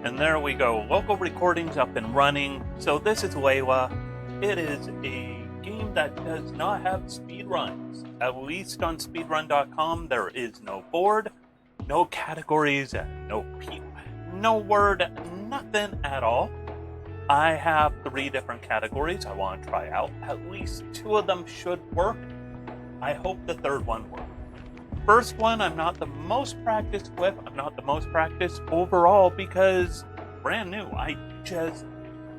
And there we go. Local recordings up and running. So this is Leila. It is a game that does not have speedruns. At least on speedrun.com, there is no board, no categories, no word, nothing at all. I have 3 different categories I want to try out. At least 2 of them should work. I hope the 3rd one works. First one, I'm not the most practiced with. I'm not the most practiced overall because brand new. I just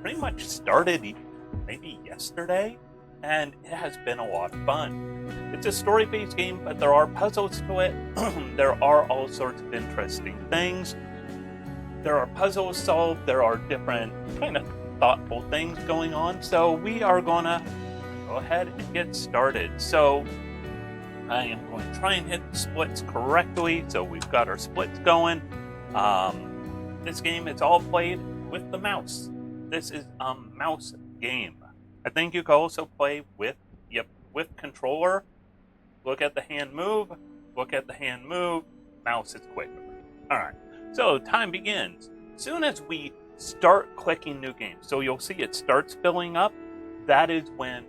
pretty much started maybe yesterday, and it has been a lot of fun. It's a story-based game, but there are puzzles to it. There are all sorts of interesting things. There are puzzles solved. There are different kind of thoughtful things going on. So we are going to go ahead and get started. So I am going to try and hit the splits correctly. So we've got our splits going. This game is all played with the mouse. This is a mouse game. I think you can also play with controller. Look at the hand move. Look at the hand move. Mouse is quicker. All right. So time begins. Soon as we start clicking new game, so you'll see it starts filling up. That is when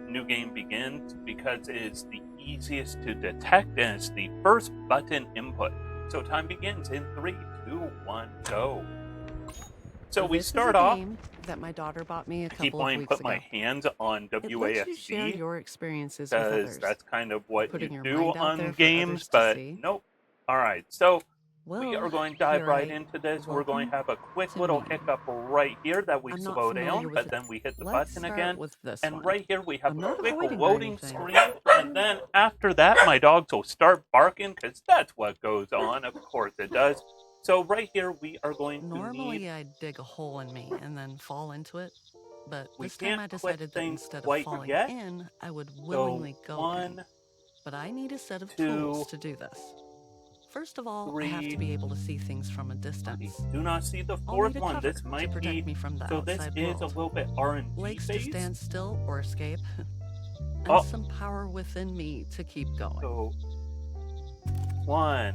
new game begins because it is the easiest to detect and it's the first button input. So time begins in 3, 2, 1, go. So we start off. Game that my daughter bought me a couple I keep of wanting weeks to put ago. my hands on It lets you share WASD your experiences with because others. that's kind of what Putting you your do mind out there on for games, others to but see. nope. All right, so we Well, are going to dive here right I into this. We're going to have a quick to little me. hiccup right here that we I'm not slow familiar down, with but it. then we hit the Let's button start again. with this And one. right here we have I'm a not quick avoiding or loading anything. screen. And then after that, my dogs will start barking because that's what goes on. Of course it does. So right here we are going to Normally need... I'd dig a hole in me and then fall into it. But We this time I can't click decided that things instead of quite falling yet. in, I would So willingly go in. 1, But I need a set of 2, tools to do this. First of all, I have 3. to be able to see things from a distance. I do not see the I'll 4th need a one. cover This to might protect be... me from the So this outside is a world. little bit RNG Legs to based. stand still or escape, and Oh. some power within me to keep going. So 1,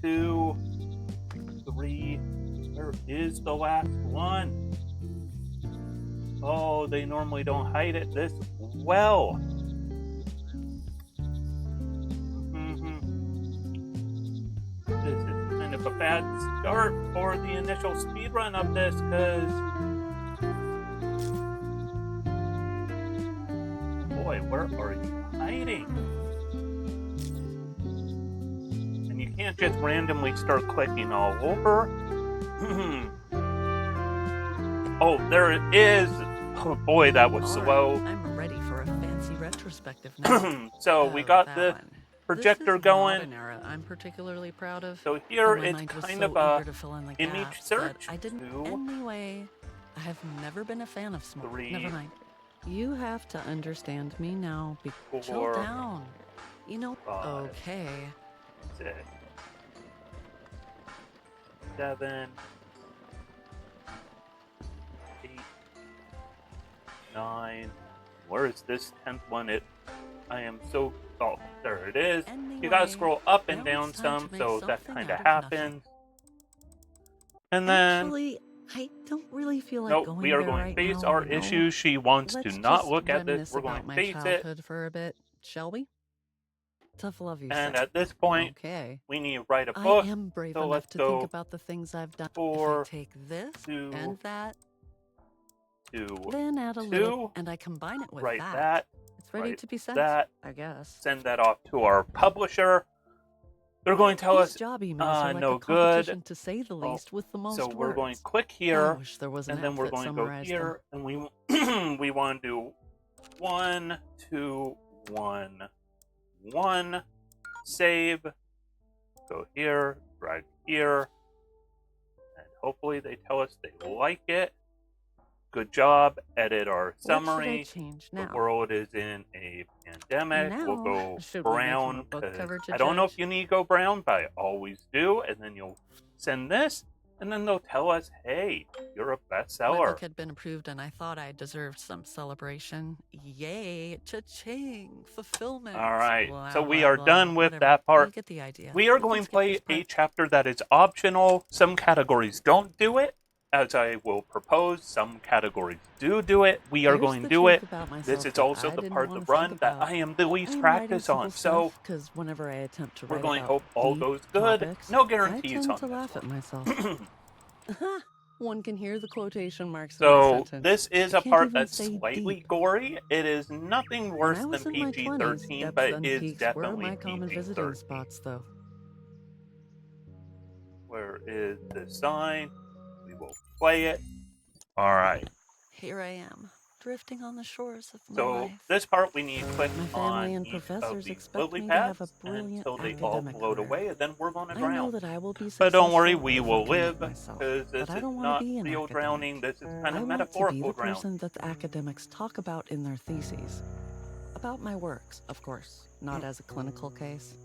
2, 3. Where is the last one? Oh, they normally don't hide it this well. This is kind of a bad start for the initial speedrun of this because... Boy, where are you hiding? And you can't just randomly start clicking all over. Oh, there it is. Oh boy, that was slow. Right, I'm ready for a fancy retrospective now. So we got the one. projector this is going. Not an era I'm particularly proud of. So here my it's mind was kind so of a eager to fill in the image gaps, search. But I didn't 2, anyway. I have never been a fan of smoke. 3. Never mind. You have to understand me now. 4. Chill down. You know. 5. Okay. 6. 7. 8. 9. Where is this 10th one? I am so... Oh, there it is. Anyway, you gotta scroll up and now down it's time some, to so make that something kind of out of happens. And then... Actually, I don't really feel like nope, going we are there going right to face now, our you know? issues. She wants Let's to not just look at this. reminisce We're going about to my face it. childhood for a bit, shall we? Tough love, you And say. at this point, Okay. we need to write a book. I am brave So enough let's to go think about the things I've done. 4, if I take this 2, and that, 2, then add a 2, little, and I combine it with write that. that. It's ready write to be sent, that. I guess. Send that off to our publisher. They're going to tell These us, job emails are like no a competition, good. to say the least, with the most So we're going to words. click I here, wish there was an and then app we're that going to go summarized here, and we we want to do 1, 2, 1, 1, save, go here, drag here, and hopefully they tell us they like it. Good job. Edit our summary. What should I change now? The world is in a pandemic. Now, we'll go should we make him a brown book because cover to I don't know if judge? you need to go brown, but I always do. And then you'll send this. And then they'll tell us, hey, you're a My bestseller. book had been approved and I thought I deserved some celebration. Yay, cha-ching, fulfillment. All right, Blah, so we blah, are blah. done with Whatever. that part. You get the idea. We are can going to skip play this a part. chapter that is optional. Some categories don't do it, as I will propose. Some categories do it. We are Here's going the to do truth it. about myself This is that also I the didn't part of wanna the think run that about. I am the I least am writing practice simple on. So stuff because whenever I attempt to we're write going to about hope all deep goes good. topics, No I guarantees tend on to this laugh at one. myself. One can hear the quotation marks in my So sentence. this is I a can't part even that's say slightly deep. gory. It is nothing When worse I than was in my 20s, PG-13, depths but and is peaks were definitely my common visiting PG-13. spots, though. Where is the sign? We will play it. All right. Here I am, drifting on the shores of my So life. this part we need to click My family on and each of professors these expect lily me to have a pads brilliant until they all academic float career. away, and then we're going to I know drown. that I will be But don't worry, successful we if I will commit live, myself, because this but I is don't want not to be an real academic. drowning. This is kind I of want to be metaphorical the drowning. person that the academics talk about in their theses. About my works, of course, not as a clinical case.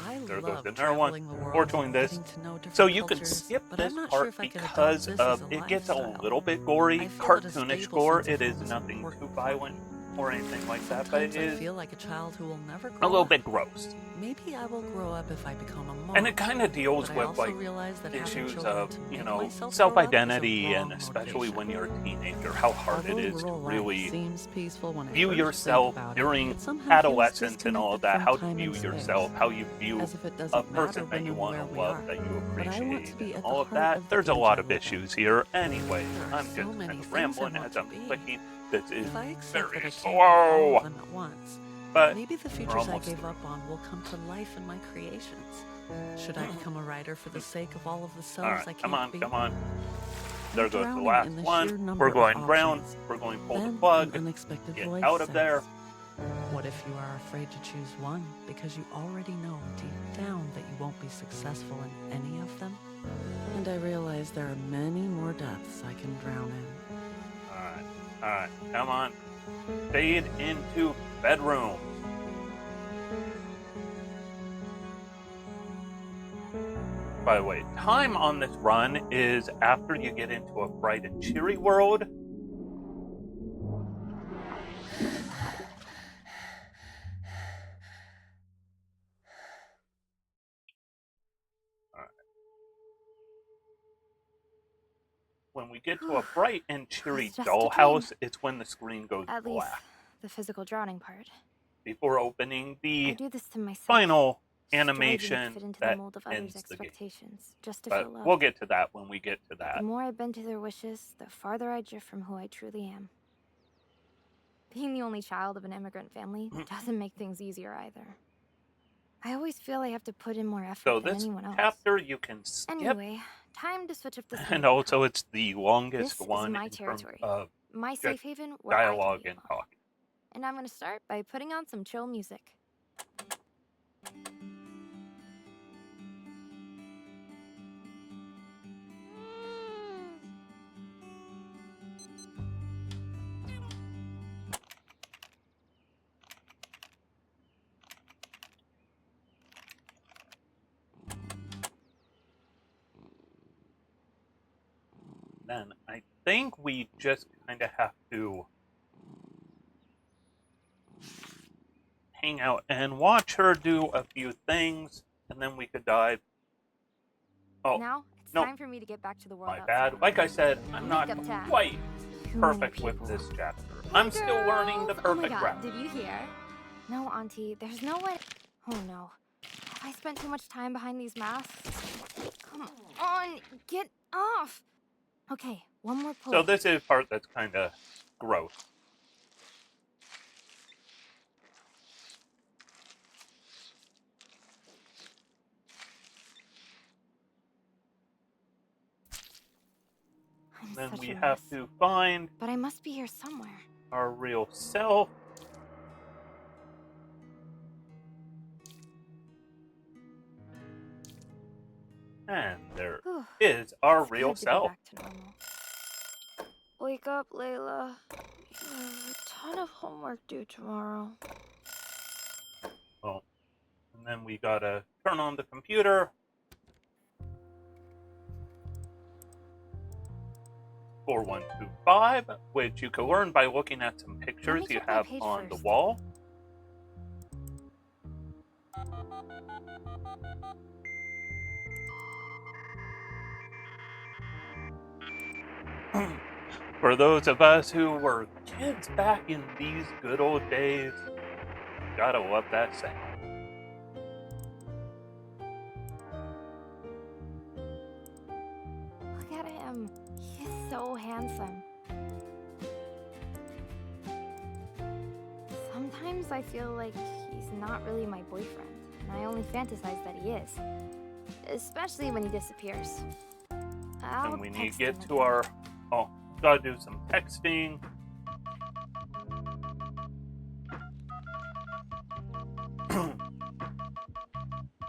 I There goes love another one. traveling the world, Fortunately, this. getting to know different So you can cultures, skip but this I'm not part sure if I can adopt because this of as a it gets a lifestyle. little bit gory, I feel that a cartoonish stable gore. sense of It is home nothing work too for violent me. or anything like that, but Sometimes it I is feel like a child who will never a grow little up. bit gross. Maybe I will grow up if I become a mom. And it kind of deals but I with also like realize that having issues children of, to you make know, myself grow up is a self-identity, wrong and especially motivation. when you're a teenager, how hard Although it is to rural life really seems peaceful when I view first yourself think about during it somehow adolescence and all of feels that, disconnected how from to time view and yourself, space. how you view As if it a doesn't matter person that when you and want where to we love, are. that you But I want appreciate, to be and at the all of heart that. of the There's a age lot I of live issues in. here. Anyway, There are I'm so just many kind of things I rambling want as to I'm be. clicking. This is If I accept that very I can't be all slow, of them at once, but maybe the we're futures I almost gave through. up on will come to life in my creations. Should I become a writer for the sake of all of the All selves right, I come can't on, be? come on. I'm There goes the drowning last in the one. sheer number We're of going brown. options. We're going to pull the Then plug. an unexpected Get voice out of says, there. what if you are afraid to choose one because you already know deep down that you won't be successful in any of them? And I realize there are many more depths I can drown in. All right, come on. Fade into bedroom. By the way, time on this run is after you get into a bright and cheery world. When we get to a bright and cheery just a dollhouse, it's when the screen goes At least black. the physical drowning part. Before opening I the do this to myself. final striving to animation fit into the that mold of others' ends the game. expectations, just to But feel loved. we'll get to that when we get to The that. more I bend to their wishes, the farther I drift from who I truly am. Being the only child of an immigrant family doesn't make things easier either. I always feel I have to put in more effort So than this anyone else. chapter you can skip, Anyway, time to switch up the and scenery also now. it's the longest This is one my in terms territory. of My just safe haven where I dialogue can and be alone. talking. And I'm gonna start by putting on some chill music. Then I think we just kind of have to hang out and watch her do a few things, and then we could dive. Oh, Now it's no, time for me to get back to the world my outside. bad. Like I said, I'm not Makeup time. quite Too many perfect with people. this chapter. Hey, I'm still learning the girls! Oh my perfect god, route. did you hear? No, Auntie, there's no way. Oh no. Have I spent too much time behind these masks? Come on, get off! Okay, one more pull. So this is part that's kind of gross. Then such we a have mess. to find But I must be here somewhere. our real self. And there Whew. is our It's real good to be self. back to normal. Wake up, Leila. You have a ton of homework due tomorrow. Oh, and then we gotta turn on the computer. 4125, which you can learn by looking at some pictures you check my have page on the first. wall. For those of us who were kids back in these good old days, gotta love that sound. Look at him. He is so handsome. Sometimes I feel like he's not really my boyfriend, and I only fantasize that he is. Especially when he disappears. And we need to get to our... Oh, gotta do some texting.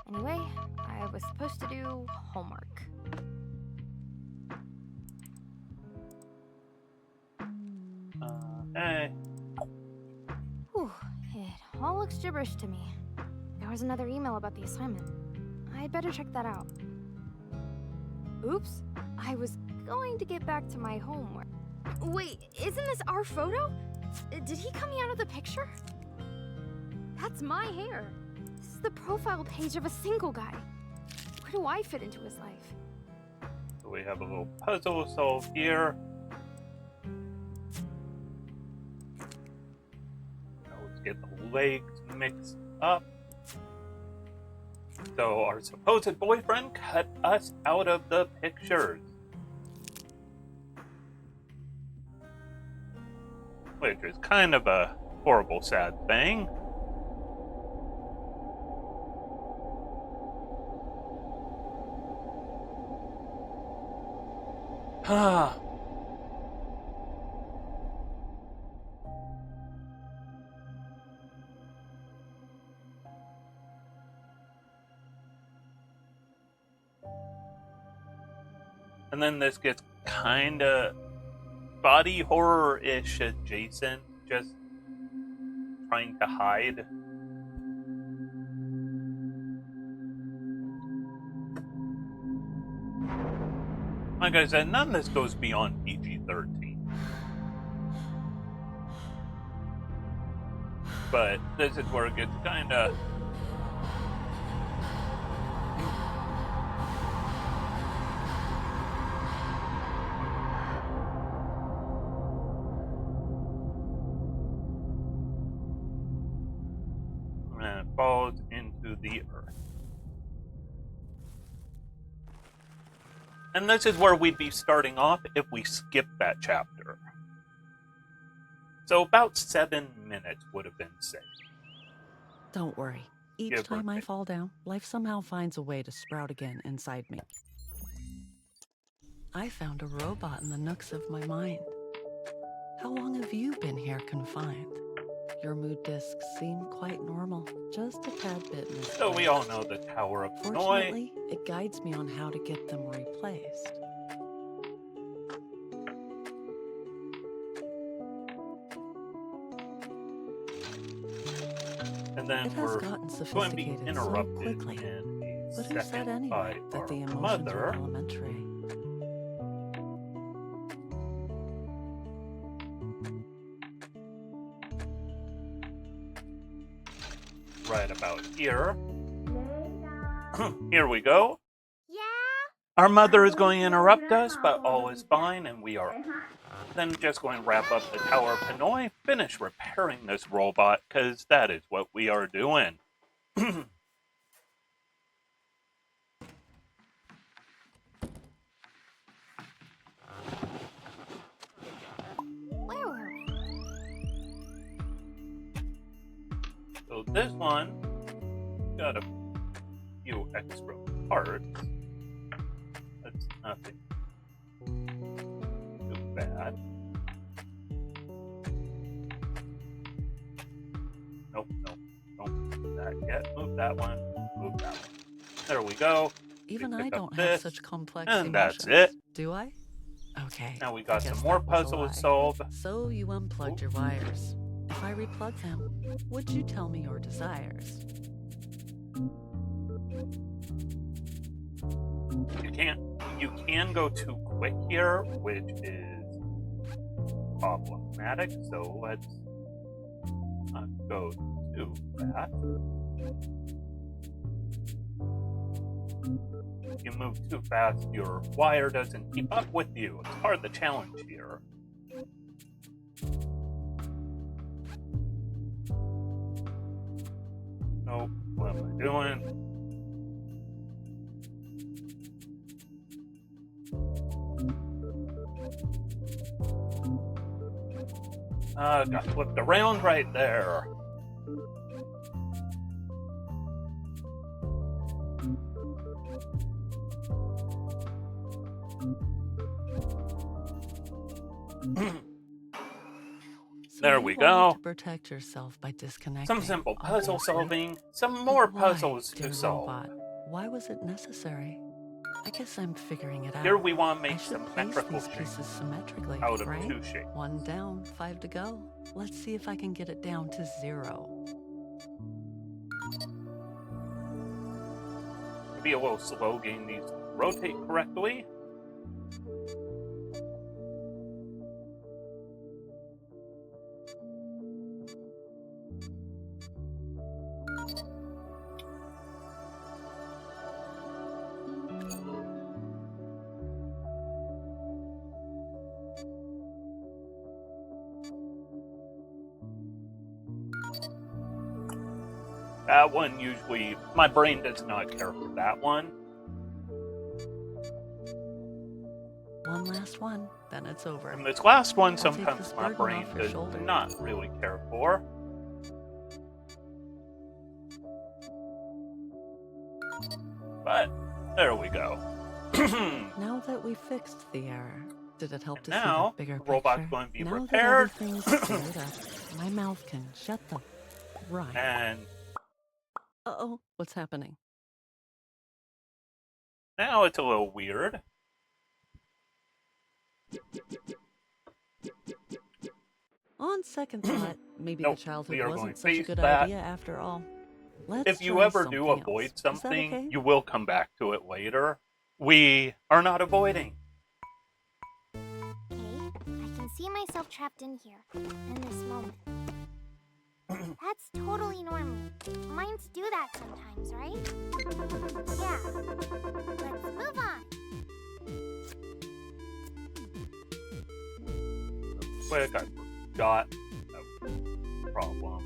Anyway, I was supposed to do homework. Hey. Whew, it all looks gibberish to me. There was another email about the assignment. I'd better check that out. Oops, I was going to get back to my homework. Wait, isn't this our photo? Did he cut me out of the picture? That's my hair. This is the profile page of a single guy. Where do I fit into his life? So we have a little puzzle to solve here. Now let's get the legs mixed up. So our supposed boyfriend cut us out of the pictures. Which is kind of a horrible, sad thing. And then this gets kind of body horror-ish adjacent, just trying to hide. Like I said, none of this goes beyond PG-13. But this is where it gets kind of... and it falls into the earth. And this is where we'd be starting off if we skipped that chapter. So about 7 minutes would have been safe. Don't worry. Each Give or time I take. fall down, life somehow finds a way to sprout again inside me. I found a robot in the nooks of my mind. How long have you been here confined? Your mood discs seem quite normal, just a tad bit misplaced. So we all know the Tower of Hanoi. Fortunately, it guides me on how to get them replaced. And then It has we're gotten going to be sophisticated so interrupted quickly. in a But who said second anyway by that our the emotions mother. were elementary? Right about here. Here we go. Yeah? Our mother is going to interrupt us, but all is fine, and we are then just going to wrap up the Tower of Hanoi, finish repairing this robot, because that is what we are doing. Where were we? So this one got a few extra parts. That's nothing too bad. Nope, don't move that yet. Move that one. Move that one. There we go. Even pick I up don't this, have such complex and emotions. that's it. Do I? Okay. Now we I got guess some more that was a puzzles lie. to solve. So you unplugged your wires. If I replug them, would you tell me your desires? You can go too quick here, which is problematic, so let's not go too fast. If you move too fast, your wire doesn't keep up with you. It's part of the challenge here. Nope, what am I doing? Got flipped around right there. There we go. To protect yourself by disconnecting. Some simple puzzle obviously. solving, some more But why, puzzles dear to solve. robot? Why was it necessary? I guess I'm figuring it out. Here we want to I make should place symmetrical these shapes pieces symmetrically, out of right? 2 shapes. 1 down, 5 to go. Let's see if I can get it down to 0. Maybe a little slow getting these to rotate correctly. That one usually, my brain does not care for that one. One last one, then it's over. And this last one, I'll sometimes take this my burden brain off your does shoulders. not really care for. But there we go. Now that we fixed the error, did it help And to now, see the bigger the robot's picture? going to be now repaired. That everything's cleared up, my mouth can shut the right. And Uh-oh, what's happening? now it's a little weird. On second thought, maybe Nope, the childhood we are going wasn't to such a face good that. idea after all. Let's If you try ever do something avoid else. Is that something, okay? you will come back to it later. We are not avoiding. Okay, I can see myself trapped in here, in this moment. That's totally normal. Minds do that sometimes, right? Yeah. Let's move on. Quick, I forgot. No problem.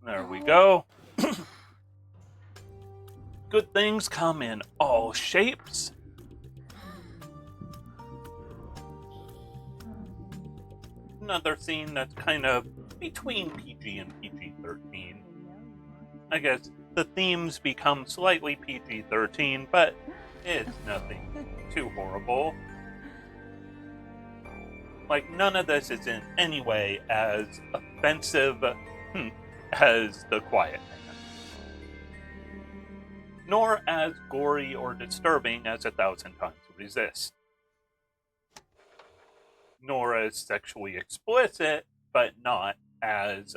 There we go. Good things come in all shapes. Another scene that's kind of between PG and PG-13. I guess the themes become slightly PG-13, but it's nothing too horrible. Like, none of this is in any way as offensive as The Quiet Man, nor as gory or disturbing as 1,000 Times Resist, nor as sexually explicit, but not as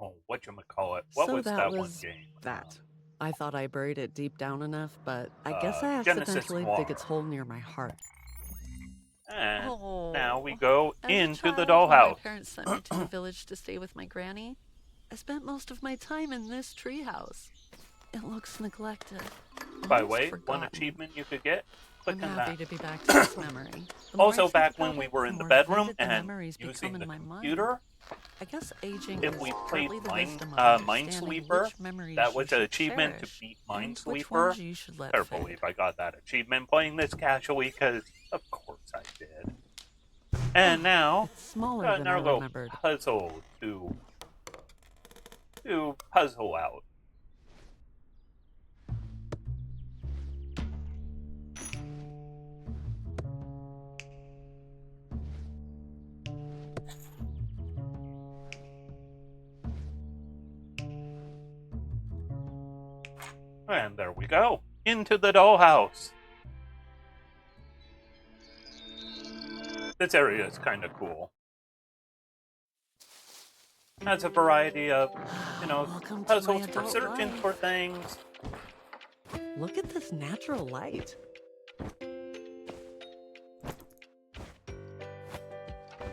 whatchamacallit. What So was that that one was game? that. I thought I buried it deep down enough, but I guess I Genesis accidentally Noir. dig its hole near my heart. And Oh. now we go As a into the child, when my dollhouse. parents sent me to the village to stay with my granny, I spent most of my time in this treehouse. It looks neglected. By the almost way, forgotten. one achievement you could get, click I'm on happy that. to be back to this memory. The more I Also, think back about when we it, were in the more bedroom vivid the and memories become using in the my mind. computer, I guess aging if is we partly played the wisdom of understanding Minesweeper, which memories that you was an should achievement to cherish beat and which Minesweeper. ones you should let Better fade. believe I got that achievement playing this casually, because of course I did. And now, It's smaller got than I our little remembered. puzzle to puzzle out. And there we go, into the dollhouse. This area is kind of cool. Has a variety of, Welcome to my puzzles for adult searching life. for things. Look at this natural light.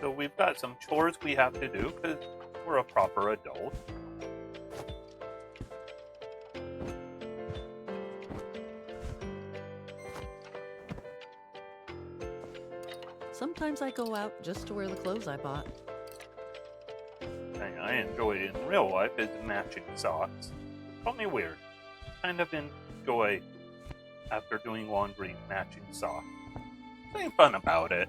So we've got some chores we have to do because we're a proper adult. Sometimes I go out just to wear the clothes I bought. Thing I enjoy in real life is matching socks. Call me weird. Kind of enjoy, after doing laundry, matching socks. Something fun about it.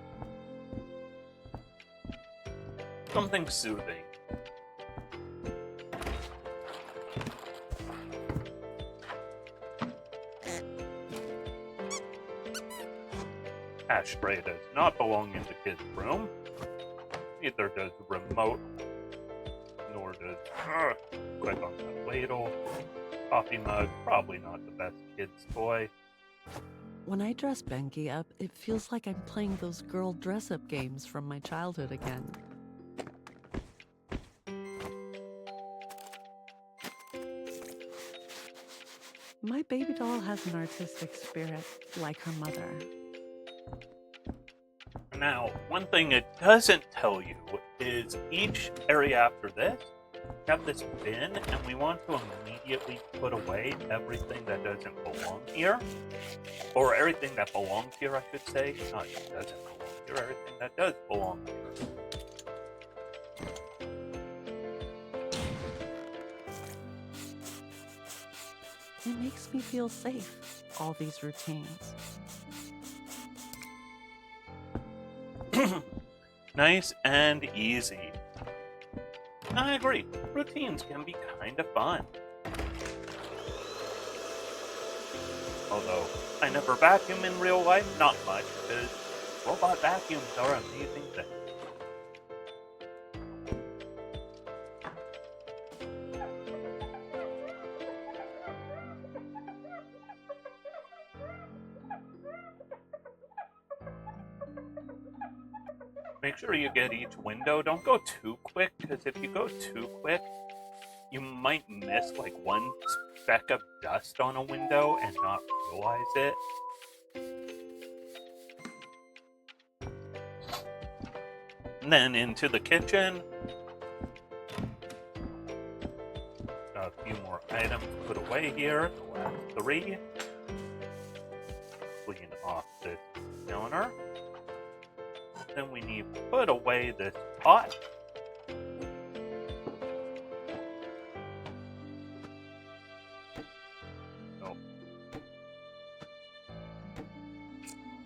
Something soothing. Ashtray does not belong in the kids' room. Neither does the remote, nor does click on the ladle. Coffee mug, probably not the best kid's toy. When I dress Benki up, it feels like I'm playing those girl dress-up games from my childhood again. My baby doll has an artistic spirit, like her mother. Now, one thing it doesn't tell you is each area after this, we have this bin, and we want to immediately put away everything that doesn't belong here. Or everything that belongs here, I should say. Not doesn't belong here, everything that does belong here. It makes me feel safe, all these routines. Nice and easy. I agree. Routines can be kind of fun. Although, I never vacuum in real life, not much, because robot vacuums are amazing things. Make sure you get each window. Don't go too quick, because if you go too quick, you might miss like one speck of dust on a window and not realize it. And then into the kitchen. A few more items put away here. The last 3. Clean off this counter. Then we need to put away this pot. So,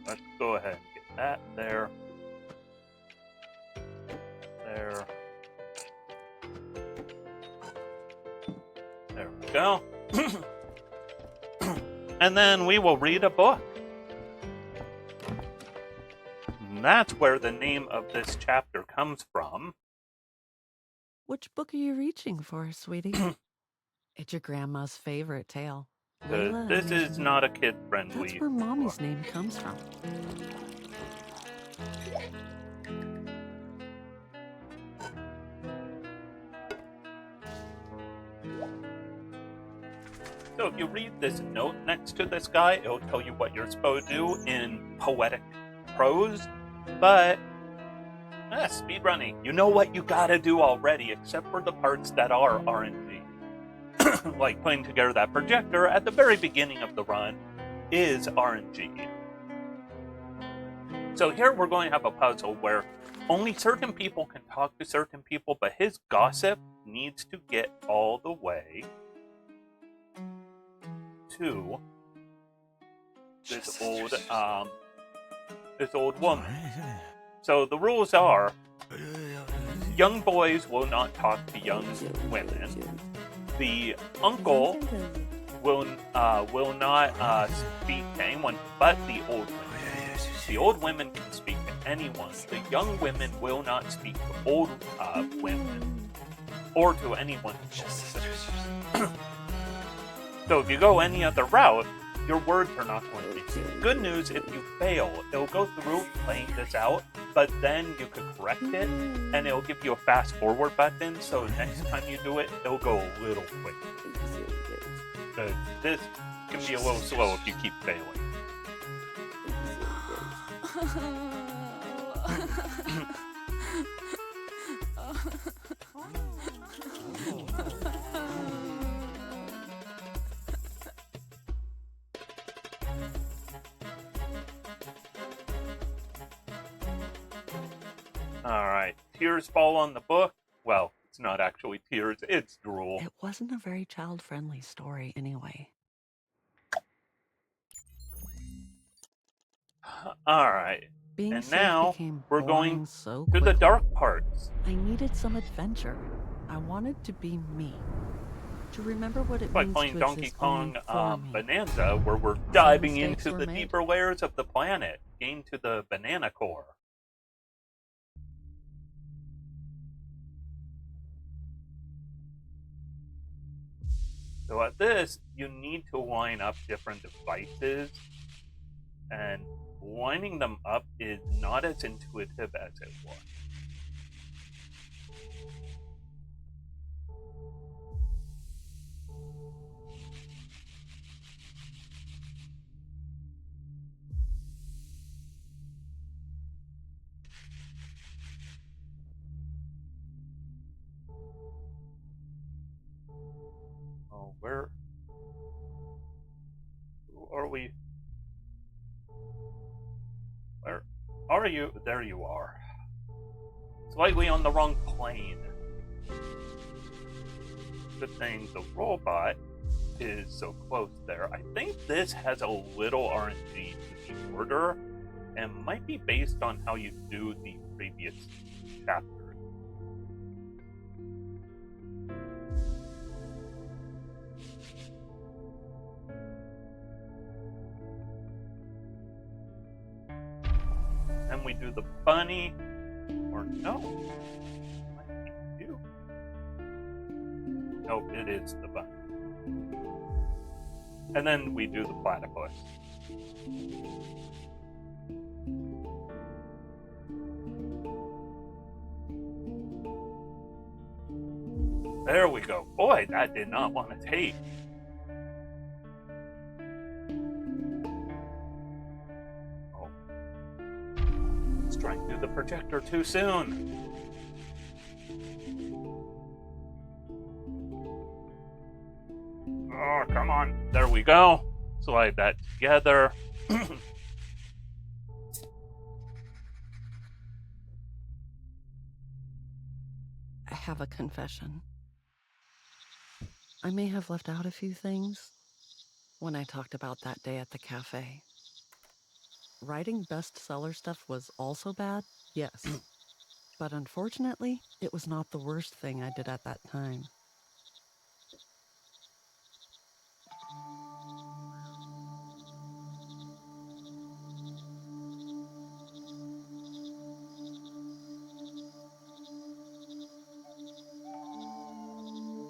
let's go ahead and get that there. There. There we go. And then we will read a book. And that's where the name of this chapter comes from. Which book are you reaching for, sweetie? It's your grandma's favorite tale. Leila and This me. is not a kid-friendly That's where Mommy's book. name comes from. So if you read this note next to this guy, it'll tell you what you're supposed to do in poetic prose. But speedrunning, you know what you gotta do already, except for the parts that are RNG. Like putting together that projector at the very beginning of the run is RNG. So here we're going to have a puzzle where only certain people can talk to certain people, but his gossip needs to get all the way to this old woman. So the rules are, young boys will not talk to young women. The uncle will not speak to anyone but the old women. The old women can speak to anyone. The young women will not speak to old women or to anyone. So if you go any other route, your words are not going to be seen. Good news, if you fail, it'll go through playing this out, but then you could correct it, and it'll give you a fast forward button, so next time you do it, it'll go a little quicker. But this can be a little slow if you keep failing. Alright, tears fall on the book. Well, it's not actually tears, it's drool. It wasn't a very child-friendly story anyway. Alright, Being and safe now became we're boring going so to the quickly. dark parts. I needed some adventure. I wanted to be me. To remember what it It's like means playing to Donkey exist Kong only for me. Bonanza, where we're diving mistakes into were the made. deeper layers of the planet, into the banana core. So at this, you need to line up different devices, and lining them up is not as intuitive as it was. Oh, where? Who are we? Where are you? There you are. Slightly on the wrong plane. Good thing the robot is so close there. I think this has a little RNG to the order, and might be based on how you do the previous chapters. And we do the bunny, or no? Might be you. Nope, it is the bunny. And then we do the platypus. There we go. Boy, that did not want to take. Oh. Let's try and do the projector too soon. Oh, come on. There we go. Slide that together. I have a confession. I may have left out a few things when I talked about that day at the cafe. Writing bestseller stuff was also bad, yes. But unfortunately, it was not the worst thing I did at that time.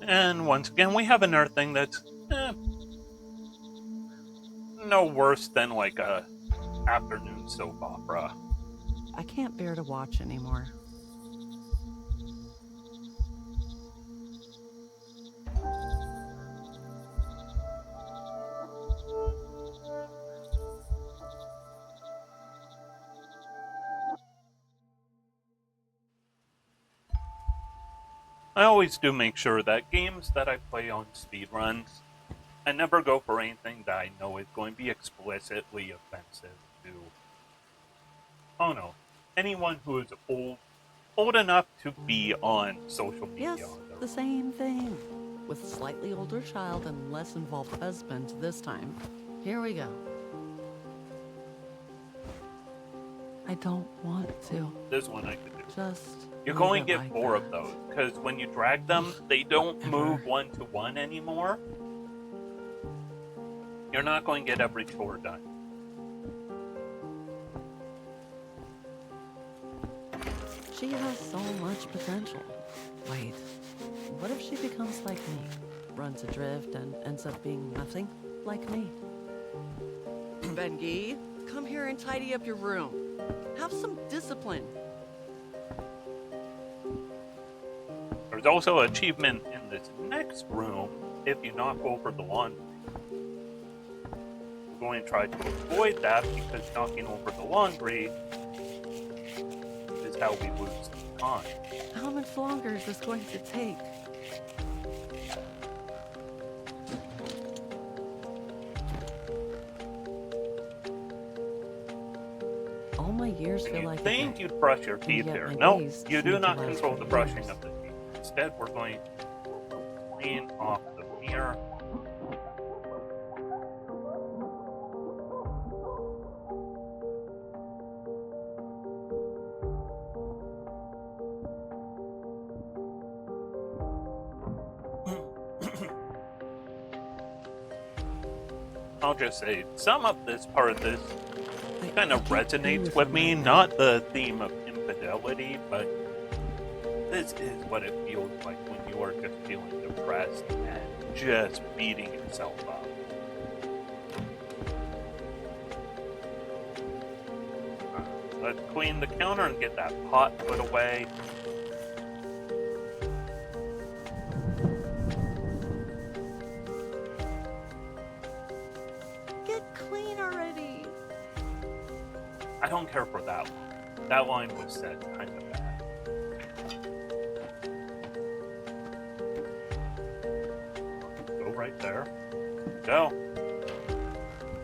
And once again, we have another thing that's no worse than like a afternoon soap opera. I can't bear to watch anymore. I always do make sure that games that I play on speedruns, I never go for anything that I know is going to be explicitly offensive to, oh no, anyone who is old enough to be on social media. Yes, the same thing. With slightly older child and less involved husband this time. Here we go. I don't want to. This one I could do. Just You're leave going it to get like 4 that. of those, because when you drag them, they don't Ever. move one to one anymore. You're not going to get every chore done. She has so much potential. Wait, what if she becomes like me? Runs adrift and ends up being nothing like me? Bengi. Come here and tidy up your room. Have some discipline. There's also an achievement in this next room if you knock over the laundry. We're going to try to avoid that because knocking over the laundry is how we lose time. How much longer is this going to take? All my years feel like You think you'd brush your teeth here. No, you do not control the brushing of the teeth. Instead, we're going to clean off the mirror. I'll just say, some of this part of this kind of resonates with me, not the theme of infidelity, but this is what it feels like when you are just feeling depressed and just beating yourself up. Let's clean the counter and get that pot put away. Get clean already. I don't care for that one. That line was said kind of bad. Go right there. Go.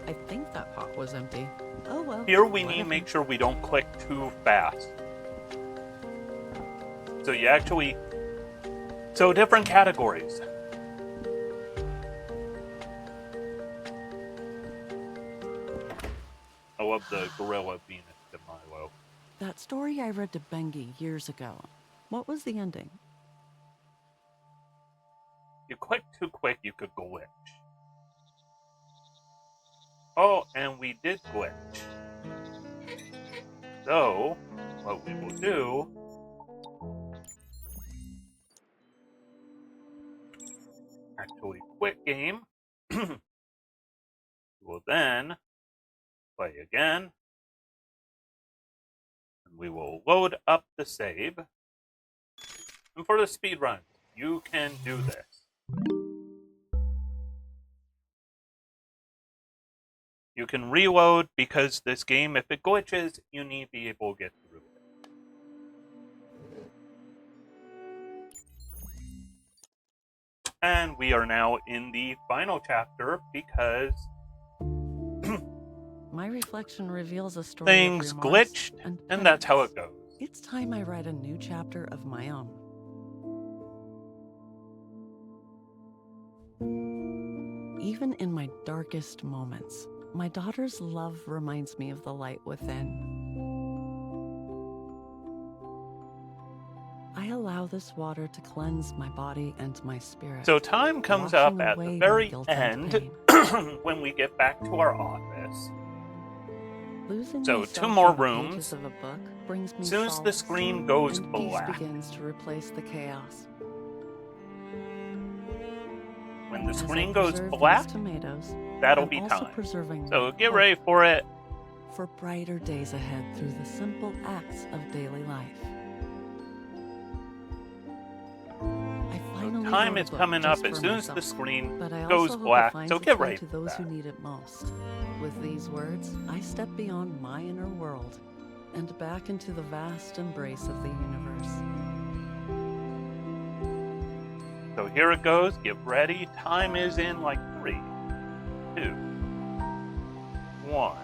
I think that pot was empty. Oh well. Here we need whatever. to make sure we don't click too fast. So you actually... So different categories. I love the gorilla Venus de Milo. That story I read to Bengi years ago. What was the ending? You click too quick, you could glitch. Oh, and we did glitch. So, what we will do... Actually, quit game. We will then play again. And we will load up the save. And for the speed run, you can do this. You can reload because this game, if it glitches, you need to be able to get through it. And we are now in the final chapter because My reflection reveals a story things of remorse glitched, and and that's how penance. it goes. It's time I write a new chapter of my own. Even in my darkest moments, my daughter's love reminds me of the light within. I allow this water to cleanse my body and my spirit. So time comes washing up at away the my very guilt and end pain. when we get back to our office. Losing So, myself 2 more in the rooms. pages of a book brings me As soon as the solace, screen goes and black, peace begins to replace the chaos. when the As I screen goes preserve these black, tomatoes, that'll I'm be also time. preserving So get hope ready for it. for brighter days ahead through the simple acts of daily life. I finally Time wrote a is book coming just up as for soon as myself, the screen but I goes also hope black, it finds so its get way ready to for those that. who need it most. With these words, I step beyond my inner world and back into the vast embrace of the universe. So here it goes. Get ready. Time is in like 3, 2, 1.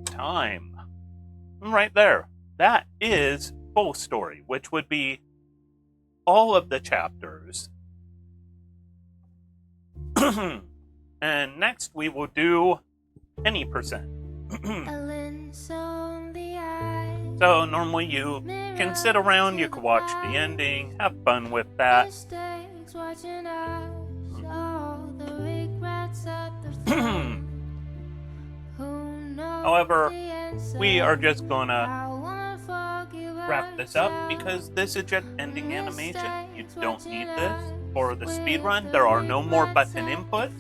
Time. Right there. That is full story, which would be all of the chapters. And next we will do any percent. So normally you can sit around, you can watch the ending, have fun with that. However, we are just gonna wrap this up because this is just ending animation. You don't need this. For the speedrun, there are no more button inputs.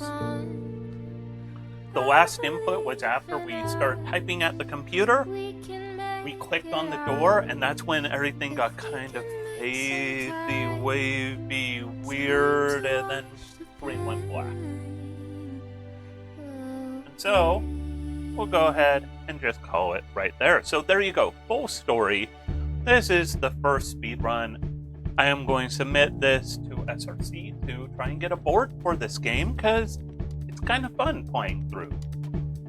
The last input was after we started typing at the computer. We clicked on the door, and that's when everything got kind of hazy, wavy, weird, and then screen went black. And so, we'll go ahead and just call it right there. So there you go, full story. This is the first speedrun. I am going to submit this to SRC to try and get a board for this game, because it's kind of fun playing through.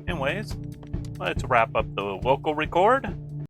Anyways, let's wrap up the local record.